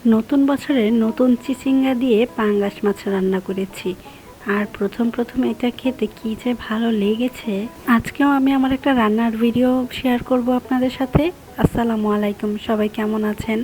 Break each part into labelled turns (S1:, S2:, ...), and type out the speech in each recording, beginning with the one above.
S1: নতুন বছরে নতুন চিচিঙ্গা দিয়ে পাঙ্গাস মাছ রান্না করেছি। আর প্রথম এটা খেতে কি যে ভালো লেগেছে। আজকেও আমি আমার একটা রান্নার ভিডিও শেয়ার করব আপনাদের সাথে। আসসালামু আলাইকুম, সবাই কেমন আছেন?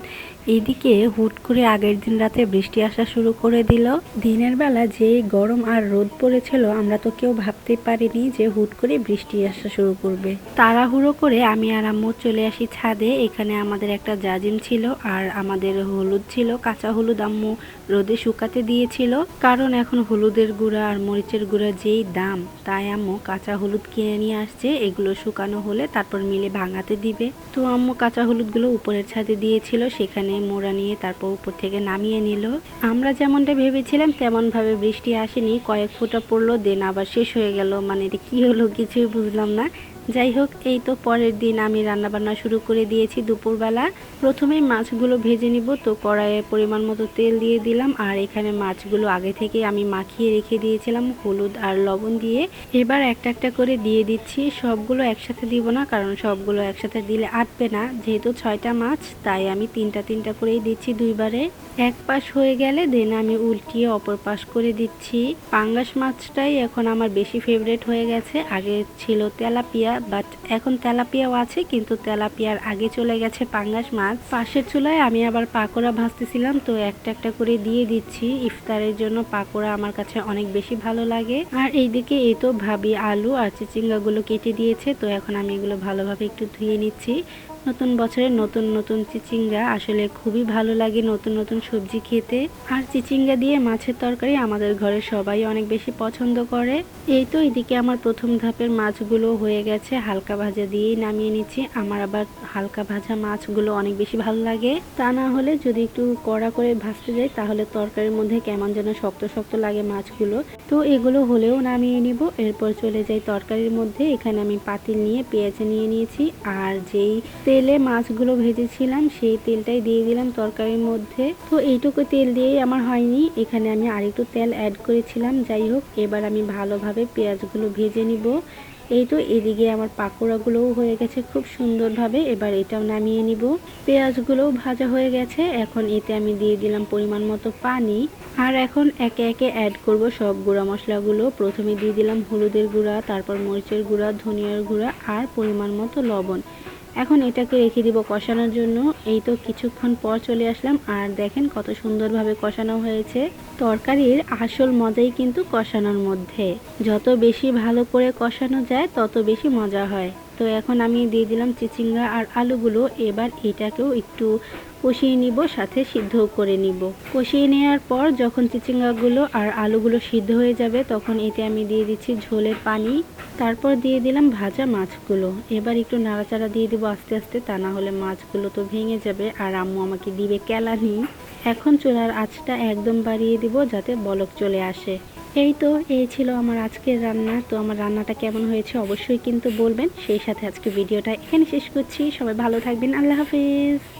S1: এইদিকে হুট করে আগের দিন রাতে বৃষ্টি আসা শুরু করে দিল। দিনের বেলা যে গরম আর রোদ পড়েছিল, আমরা তো কেউ ভাবতেই পারিনি যে হুট করে বৃষ্টি আসা শুরু করবে। তাড়াহুড়ো করে আমি আর আম্মু চলে আসি ছাদে। এখানে আমাদের একটা জাজিম ছিল আর আমাদের হলুদ ছিল, কাঁচা হলুদ আম্মু রোদে শুকাতে দিয়েছিল। কারণ এখন হলুদের গুঁড়া আর মরিচের গুঁড়া যেই দাম, তাই আম্মু কাঁচা হলুদ কিনে নিয়ে আসছে। এগুলো শুকানো হলে তারপর মিলে ভাঙাতে দিবে। তো আম্মু কাঁচা হলুদগুলো উপরের ছাদে দিয়েছিল, সেখানে মোড়া নিয়ে তারপর উপর থেকে নামিয়ে নিল। আমরা যেমনটা ভেবেছিলাম তেমন ভাবে বৃষ্টি আসেনি, কয়েক ফোঁটা পড়লো, দেন আবার শেষ হয়ে গেল। মানে এটা কি হলো কিছুই বুঝলাম না। যাই হোক, এই তো পরের দিন আমি রান্নাবান্না শুরু করে দিয়েছি। দুপুরবেলা প্রথমেই মাছগুলো ভেজে নিব, তো কড়াইয়ে পরিমাণ মতো তেল দিয়ে দিলাম। আর এখানে মাছগুলো আগে থেকে আমি মাখিয়ে রেখে দিয়েছিলাম হলুদ আর লবণ দিয়ে। এবার একটা একটা করে দিয়ে দিচ্ছি। সবগুলো একসাথে দিব না, কারণ সবগুলো একসাথে দিলে আটবে না। যেহেতু 6টা মাছ, তাই আমি তিনটা করেই দিচ্ছি দুইবারে। এক পাশ হয়ে গেলে দেন আমি উল্টিয়ে অপর পাশ করে দিচ্ছি। পাঙ্গাস মাছটাই এখন আমার বেশি ফেভারিট হয়ে গেছে। আগে ছিল তেলাপিয়া, বাট এখন তেলাপিয়াও আছে, কিন্তু তেলাপিয়ার আগে চলে গেছে পাঙ্গাস মাছ। পাশের চুলায় আমি আবার পাকোড়া ভাজতেছিলাম, তো একটা একটা করে দিয়ে দিচ্ছি। ইফতারের জন্য পাকোড়া আমার কাছে অনেক বেশি ভালো লাগে। আর এইদিকে এই তো ভাবি আলু আর চিচিঙ্গাগুলো কেটে দিয়েছে, তো এখন আমি এগুলো ভালোভাবে একটু ধুয়ে নিচ্ছি। নতুন বছরে নতুন নতুন চিচিঙ্গা আসলে খুবই ভালো লাগে, নতুন নতুন সবজি খেতে। আর চিচিঙ্গা দিয়ে মাছের তরকারি আমাদের ঘরে সবাই অনেক বেশি পছন্দ করে। এই তো এদিকে আমার প্রথম ধাপের মাছগুলো হয়ে গেছে, হালকা ভাজা দিয়েই নামিয়ে নিচ্ছি। আমার আবার হালকা ভাজা মাছগুলো অনেক বেশি ভালো লাগে। তা না হলে যদি একটু কড়া করে ভাজতে যাই, তাহলে তরকারির মধ্যে কেমন যেন শক্ত শক্ত লাগে মাছগুলো। তো এগুলো হলেও নামিয়ে নিব। এরপর চলে যাই তরকারির মধ্যে। এখানে আমি পাতিল নিয়ে পেঁয়াজ নিয়ে নিয়েছি, আর যেই তেলে মাছগুলো ভেজেছিলাম সেই তেলটাই দিয়ে দিলাম তরকারির মধ্যে। তো এইটুকু তেল দিয়েই আমার হয়নি, এখানে আমি আরেকটু তেল অ্যাড করেছিলাম। যাই হোক, এবার আমি ভালোভাবে পেঁয়াজগুলো ভেজে নিব। এই তো এদিকে আমার পাকোড়াগুলোও হয়ে গেছে খুব সুন্দরভাবে। এবার এটাও নামিয়ে নিব। পেঁয়াজগুলোও ভাজা হয়ে গেছে। এখন এতে আমি দিয়ে দিলাম পরিমাণ মতো পানি। আর এখন একে একে অ্যাড করব সব গুঁড়া মশলাগুলো। প্রথমে দিয়ে দিলাম হলুদের গুঁড়া, তারপর মরিচের গুঁড়া, ধনিয়ার গুঁড়া আর পরিমাণ মতো লবণ। এখন এটাকে রেখে দিব কষানোর জন্য। এই তো কিছুক্ষণ পর চলে আসলাম, আর দেখেন কত সুন্দরভাবে কষানো হয়েছে। তরকারির আসল মজাই কিন্তু কষানোর মধ্যে। যত বেশি ভালো করে কষানো যায় তত বেশি মজা হয়। তো এখন আমি দিয়ে দিলাম চিচিঙ্গা আর আলুগুলো। এবার এটাকেও একটু কষিয়ে নিব, সাথে সিদ্ধ করে নিব। কষিয়ে নেওয়ার পর যখন চিচিঙ্গাগুলো আর আলুগুলো সিদ্ধ হয়ে যাবে, তখন এতে আমি দিয়ে দিচ্ছি ঝোলের পানি। তারপর দিয়ে দিলাম ভাজা মাছগুলো। এবার একটু নাড়াচাড়া দিয়ে দিব আস্তে আস্তে, তা না হলে মাছগুলো তো ভেঙে যাবে আর আম্মু আমাকে দিবে কেলানি। এখন চুলার আঁচটা একদম বাড়িয়ে দিব যাতে বলক চলে আসে। এই তো এই ছিল আমার আজকের রান্না। তো আমার রান্নাটা কেমন হয়েছে অবশ্যই কিন্তু বলবেন। সেই সাথে আজকে ভিডিওটা এখানে শেষ করছি। সবাই ভালো থাকবেন। আল্লাহ হাফিজ।